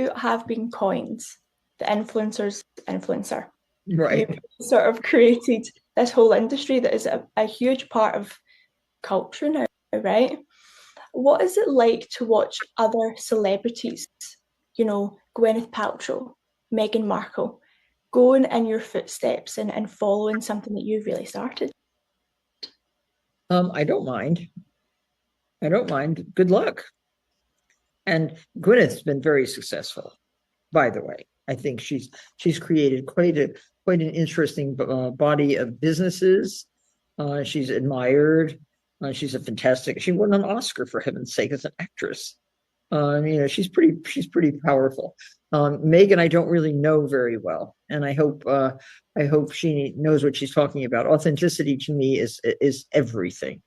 you have been coined the influencer's influencer. Right. You've sort of created this whole industry that is a huge part of culture now, right? What is it like to watch other celebrities, Gwyneth Paltrow, Meghan Markle, going in your footsteps and following something that you've really started? I don't mind. Good luck. And Gwyneth's been very successful, by the way. I think she's created quite an interesting body of businesses. She's admired. She's a fantastic. She won an Oscar, for heaven's sake, as an actress. She's pretty powerful. Meghan, I don't really know very well, and I hope she knows what she's talking about. Authenticity to me is everything.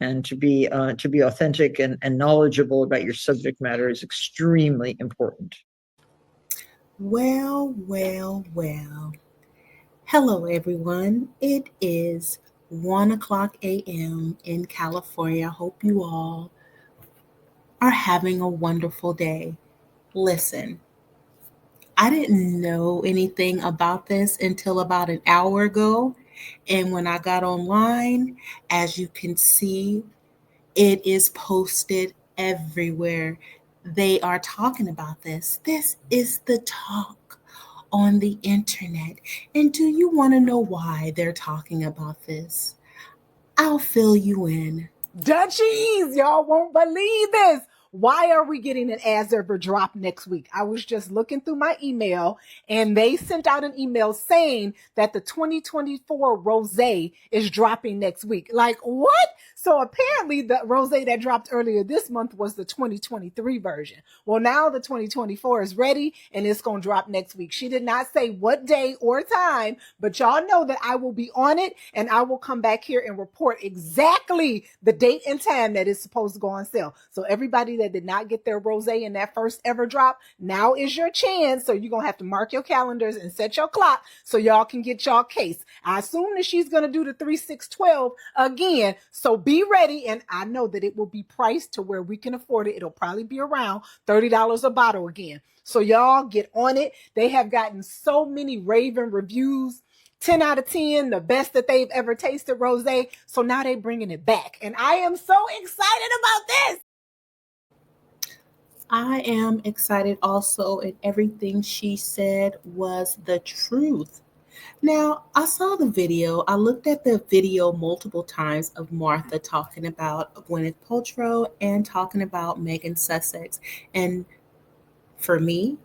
And to be authentic and knowledgeable about your subject matter is extremely important. Well. Hello, everyone. It is 1:00 a.m. in California. I hope you all are having a wonderful day. Listen, I didn't know anything about this until about an hour ago. And when I got online, as you can see, it is posted everywhere. They are talking about this. This is the talk on the internet. And do you want to know why they're talking about this? I'll fill you in. Dutchies, y'all won't believe this. Why are we getting an as ever drop next week? I was just looking through my email and they sent out an email saying that the 2024 rosé is dropping next week. Like, what? So apparently the rosé that dropped earlier this month was the 2023 version. Well, now the 2024 is ready and it's going to drop next week. She did not say what day or time, but y'all know that I will be on it and I will come back here and report exactly the date and time that it's supposed to go on sale. So everybody that did not get their rosé in that first ever drop, now is your chance. So you're going to have to mark your calendars and set your clock so y'all can get y'all case. I assume that she's going to do the 3-6-12 again. So be ready. And I know that it will be priced to where we can afford it. It'll probably be around $30 a bottle again. So y'all get on it. They have gotten so many raving reviews. 10 out of 10, the best that they've ever tasted rosé. So now they're bringing it back. And I am so excited about this. I am excited also, and everything she said was the truth. Now, I saw the video. I looked at the video multiple times of Martha talking about Gwyneth Paltrow and talking about Megan Sussex. And for me,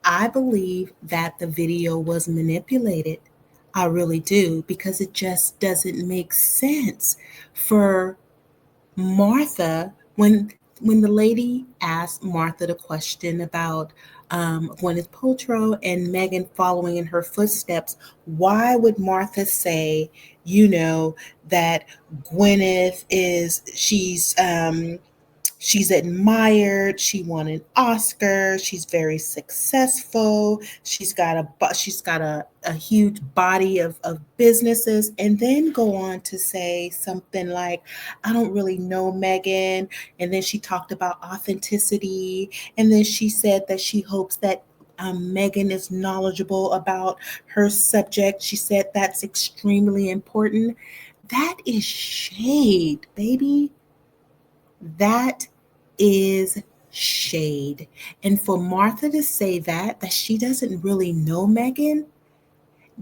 I believe that the video was manipulated. I really do, because it just doesn't make sense for Martha when the lady asked Martha the question about Gwyneth Paltrow and Meghan following in her footsteps, why would Martha say, that Gwyneth she's admired, she won an Oscar, she's very successful, she's got a huge body of businesses, and then go on to say something like, I don't really know Meghan. And then she talked about authenticity, and then she said that she hopes that Meghan is knowledgeable about her subject. She said that's extremely important. That is shade, baby. That is shade. And for Martha to say that she doesn't really know Meghan,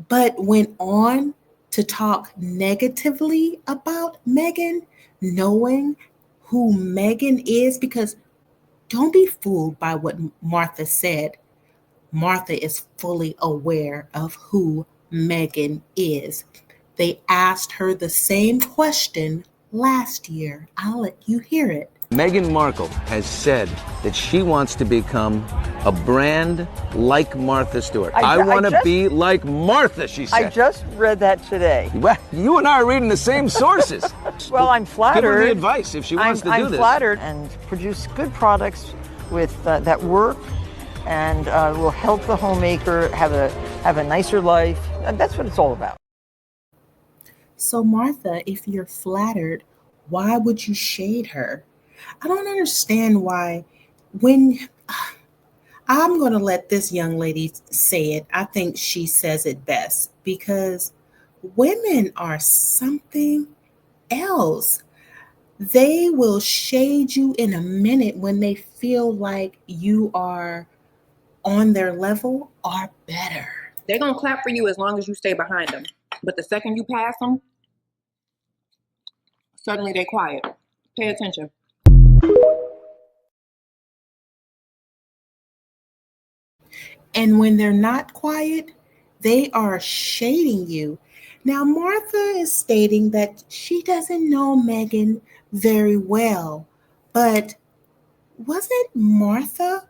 but went on to talk negatively about Meghan, knowing who Meghan is, because don't be fooled by what Martha said. Martha is fully aware of who Meghan is. They asked her the same question last year. I'll let you hear it. Meghan Markle has said that she wants to become a brand like Martha Stewart. I want to be like Martha, she said. I just read that today. Well, you and I are reading the same sources. Well, I'm flattered. Give her the advice if she wants to do this. I'm flattered, and produce good products with that work and will help the homemaker have a nicer life. And that's what it's all about. So Martha, if you're flattered, why would you shade her? I don't understand why I'm going to let this young lady say it. I think she says it best because women are something else. They will shade you in a minute when they feel like you are on their level or better. They're going to clap for you as long as you stay behind them. But the second you pass them, suddenly they quiet. Pay attention. And when they're not quiet, they are shading you. Now, Martha is stating that she doesn't know Meghan very well, but wasn't Martha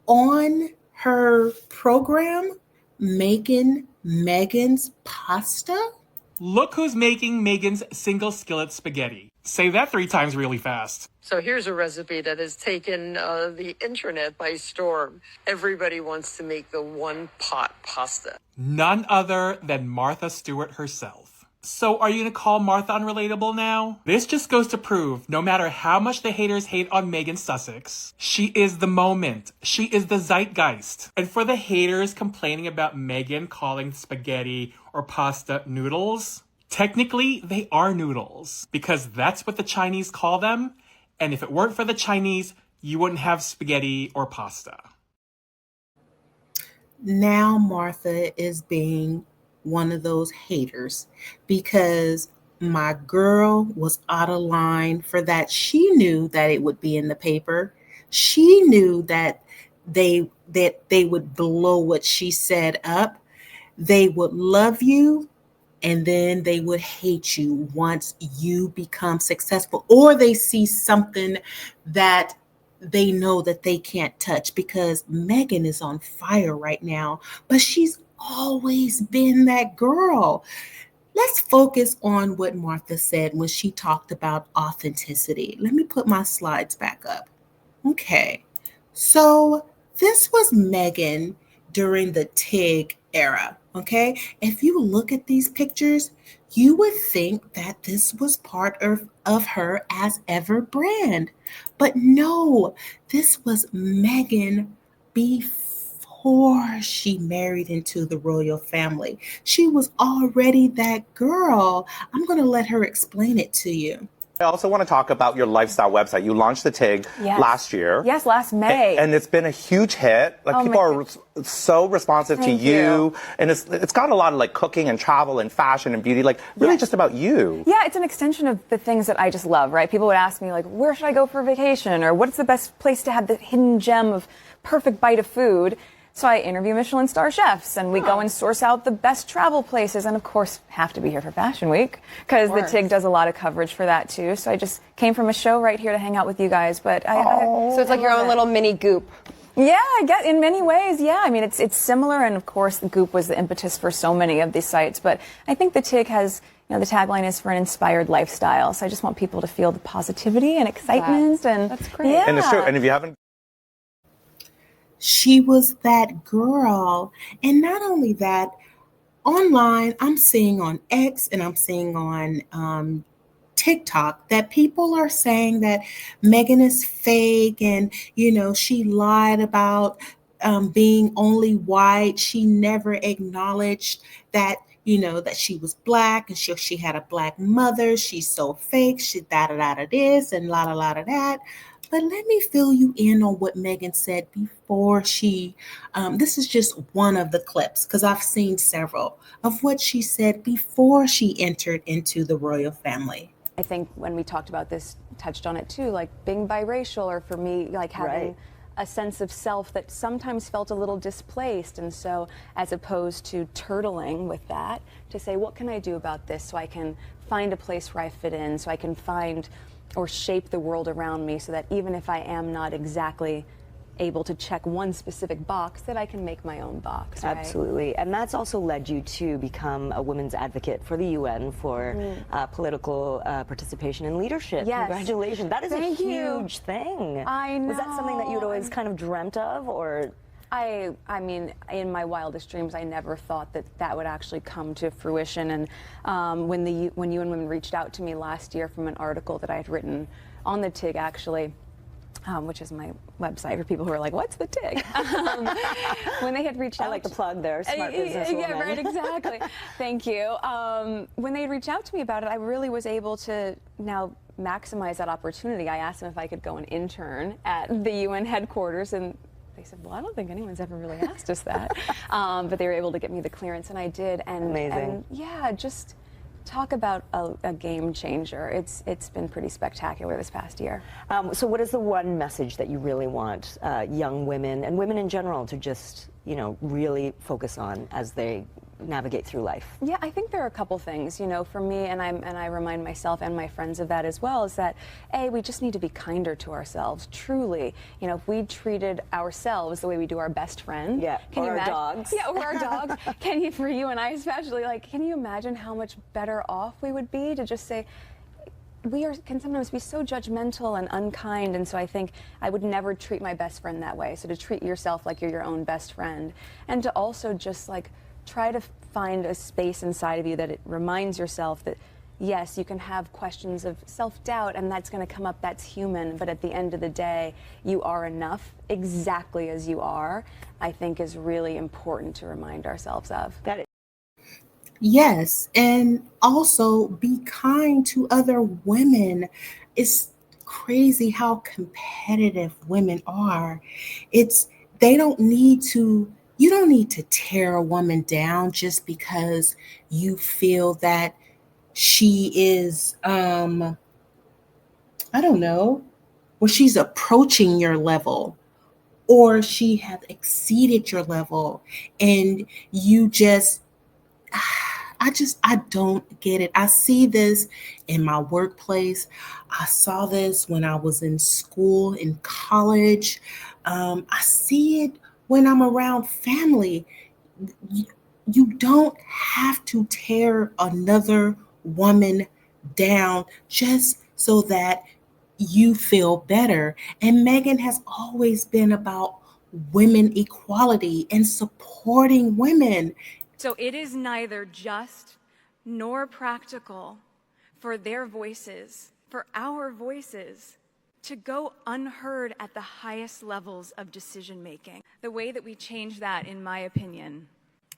on her program making Meghan's pasta? Look who's making Meghan's single skillet spaghetti. Say that 3 times really fast. So here's a recipe that has taken the internet by storm. Everybody wants to make the one-pot pasta. None other than Martha Stewart herself. So are you gonna call Martha unrelatable now? This just goes to prove, no matter how much the haters hate on Meghan Sussex, she is the moment. She is the zeitgeist. And for the haters complaining about Meghan calling spaghetti or pasta noodles, technically they are noodles, because that's what the Chinese call them. And if it weren't for the Chinese, you wouldn't have spaghetti or pasta. Now Martha is being one of those haters because my girl was out of line for that. She knew that it would be in the paper. She knew that they would blow what she said up. They would love you and then they would hate you once you become successful, or they see something that they know that they can't touch, because Meghan is on fire right now, but she's always been that girl. Let's focus on what Martha said when she talked about authenticity. Let me put my slides back up. Okay, so this was Meghan during the TIG era. Okay, if you look at these pictures, you would think that this was part of her as ever brand. But no, this was Meghan before she married into the royal family. She was already that girl. I'm going to let her explain it to you. I also want to talk about your lifestyle website. You launched the TIG last year. Yes, last May. And it's been a huge hit. Like, people are so responsive to you. And it's got a lot of like cooking and travel and fashion and beauty, like really just about you. Yeah, it's an extension of the things that I just love, right? People would ask me like, where should I go for vacation? Or what's the best place to have the hidden gem of perfect bite of food? So I interview Michelin star chefs, and we go and source out the best travel places, and of course have to be here for Fashion Week because the TIG does a lot of coverage for that too. So I just came from a show right here to hang out with you guys. But so it's like your own little mini Goop. Yeah, I get in many ways. Yeah, I mean it's similar, and of course the Goop was the impetus for so many of these sites. But I think the TIG has, you know, the tagline is for an inspired lifestyle. So I just want people to feel the positivity and excitement, and that's great. Yeah. And it's true. And if you haven't. She was that girl. And not only that, online, I'm seeing on X and I'm seeing on TikTok that people are saying that Meghan is fake and, you know, she lied about being only white. She never acknowledged that, you know, that she was black and she had a black mother. She's so fake. She da this and la that. But let me fill you in on what Meghan said before she, this is just one of the clips, because I've seen several of what she said before she entered into the royal family. I think when we talked about this, touched on it too, like being biracial, or for me, like having a sense of self that sometimes felt a little displaced. And so as opposed to turtling with that, to say, what can I do about this so I can find a place where I fit in, so I can find or shape the world around me, so that even if I am not exactly able to check one specific box, that I can make my own box. Right? Absolutely. And that's also led you to become a women's advocate for the UN for political participation and leadership. Yes. Congratulations. That is a huge thing. I know. Was that something that you'd always kind of dreamt of, or? I mean, in my wildest dreams, I never thought that that would actually come to fruition. And when UN Women reached out to me last year from an article that I had written on the TIG, actually, which is my website for people who are like, what's the TIG? When they had reached out. I like the plug there, smart businesswoman. Yeah, right, exactly. Thank you. When they had reached out to me about it, I really was able to now maximize that opportunity. I asked them if I could go and intern at the UN headquarters, and they said, well, I don't think anyone's ever really asked us that. But they were able to get me the clearance, and I did. And, amazing. And yeah, just talk about a game changer. It's been pretty spectacular this past year. So what is the one message that you really want young women and women in general to just, you know, really focus on as they navigate through life? Yeah, I think there are a couple things, you know, for me, and I remind myself and my friends of that as well, is that, A, we just need to be kinder to ourselves, truly. You know, if we treated ourselves the way we do our best friend. Yeah, or our dogs. Yeah, or our dogs. For you and I especially, like, can you imagine how much better off we would be to just say, can sometimes be so judgmental and unkind, and so I think I would never treat my best friend that way. So to treat yourself like you're your own best friend, and to also just, like, try to find a space inside of you that it reminds yourself that, yes, you can have questions of self-doubt, and that's going to come up, that's human, but at the end of the day, you are enough exactly as you are, I think is really important to remind ourselves of. Yes, and also be kind to other women. It's crazy how competitive women are. They don't need to. You don't need to tear a woman down just because you feel that she is, I don't know, or she's approaching your level, or she has exceeded your level, and you just, I don't get it. I see this in my workplace. I saw this when I was in school, in college. I see it when I'm around family. You don't have to tear another woman down just so that you feel better. And Meghan has always been about women equality and supporting women. So it is neither just nor practical for their voices, for our voices, to go unheard at the highest levels of decision making. The way that we change that, in my opinion,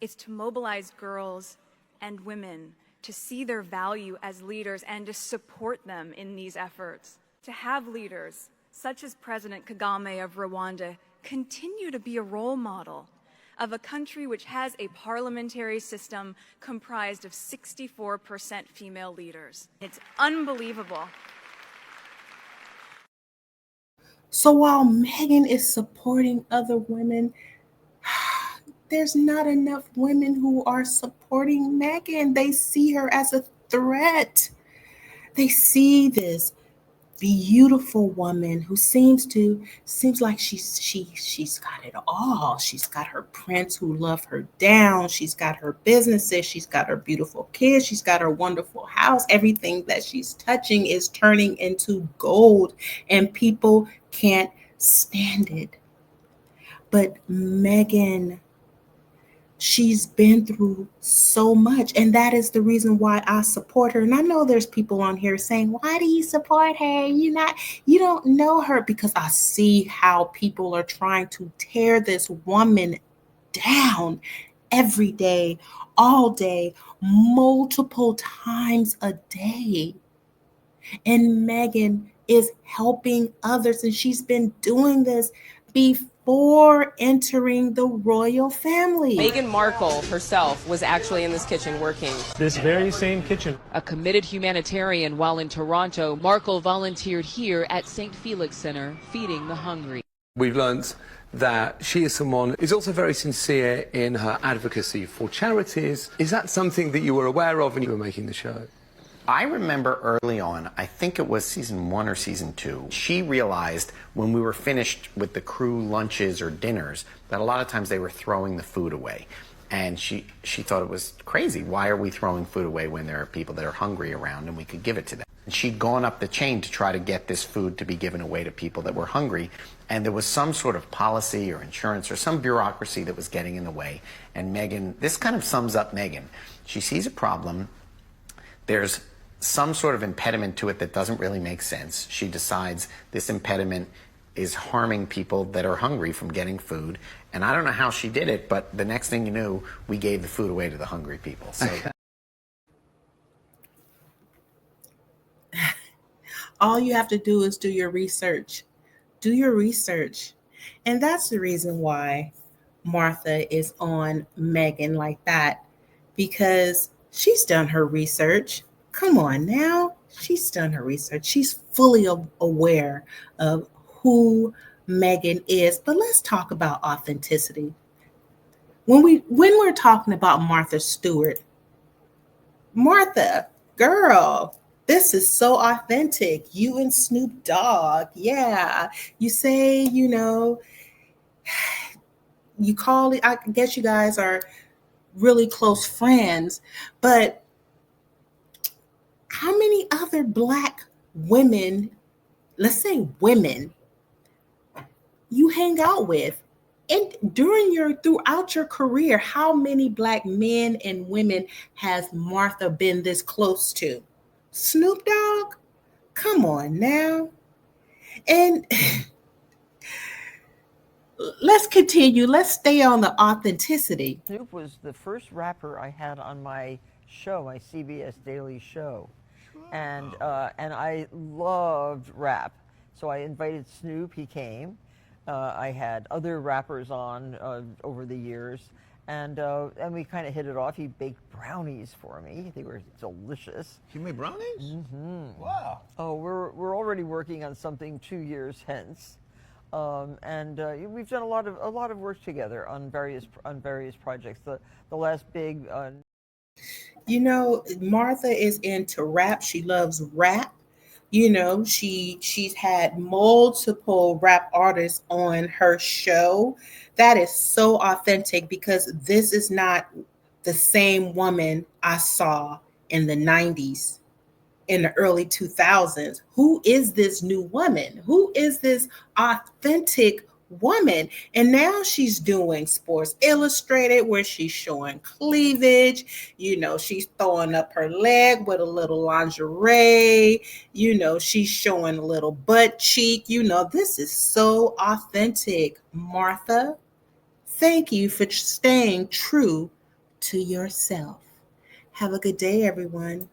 is to mobilize girls and women to see their value as leaders and to support them in these efforts. To have leaders, such as President Kagame of Rwanda, continue to be a role model of a country which has a parliamentary system comprised of 64% female leaders. It's unbelievable. So while Meghan is supporting other women, there's not enough women who are supporting Meghan. They see her as a threat. They see this beautiful woman who seems like she's got it all. She's got her prince who love her down. She's got her businesses. She's got her beautiful kids. She's got her wonderful house. Everything that she's touching is turning into gold, and people can't stand it. But Meghan, she's been through so much, and that is the reason why I support her. And I know there's people on here saying, why do you support her? You don't know her. Because I see how people are trying to tear this woman down every day, all day, multiple times a day. And Meghan is helping others, and she's been doing this before entering the royal family. Meghan Markle herself was actually in this kitchen working. This very same kitchen. A committed humanitarian while in Toronto, Markle volunteered here at St. Felix Center, feeding the hungry. We've learned that she is someone who's also very sincere in her advocacy for charities. Is that something that you were aware of when you were making the show? I remember early on, I think it was season 1 or season 2, she realized when we were finished with the crew lunches or dinners that a lot of times they were throwing the food away. And she thought it was crazy. Why are we throwing food away when there are people that are hungry around and we could give it to them? And she'd gone up the chain to try to get this food to be given away to people that were hungry. And there was some sort of policy or insurance or some bureaucracy that was getting in the way. And Meghan, this kind of sums up Meghan. She sees a problem. There's some sort of impediment to it that doesn't really make sense. She decides this impediment is harming people that are hungry from getting food. And I don't know how she did it, but the next thing you knew, we gave the food away to the hungry people. So all you have to do is do your research. Do your research. And that's the reason why Martha is on Meghan like that, because she's done her research. Come on now. She's done her research. She's fully aware of who Meghan is. But let's talk about authenticity. When we're talking about Martha Stewart, Martha, girl, this is so authentic. You and Snoop Dogg. Yeah. You say, you call it, I guess you guys are really close friends, but how many other Black women, let's say women, you hang out with? And throughout your career, how many Black men and women has Martha been this close to? Snoop Dogg? Come on now. And let's continue. Let's stay on the authenticity. Snoop was the first rapper I had on my show, my CBS Daily show. And I loved rap. So I invited Snoop, he came. I had other rappers on over the years, and we kind of hit it off. He baked brownies for me. They were delicious. You made brownies? Mm-hmm. Wow. Oh, we're already working on something 2 years hence, and we've done a lot of work together on various projects. The last big. Martha is into rap. She loves rap. She's had multiple rap artists on her show. That is so authentic, because this is not the same woman I saw in the 90s, in the early 2000s. Who is this new woman? Who is this authentic woman? And now she's doing Sports Illustrated, where she's showing cleavage. She's throwing up her leg with a little lingerie. She's showing a little butt cheek. This is so authentic, Martha. Thank you for staying true to yourself. Have a good day, everyone.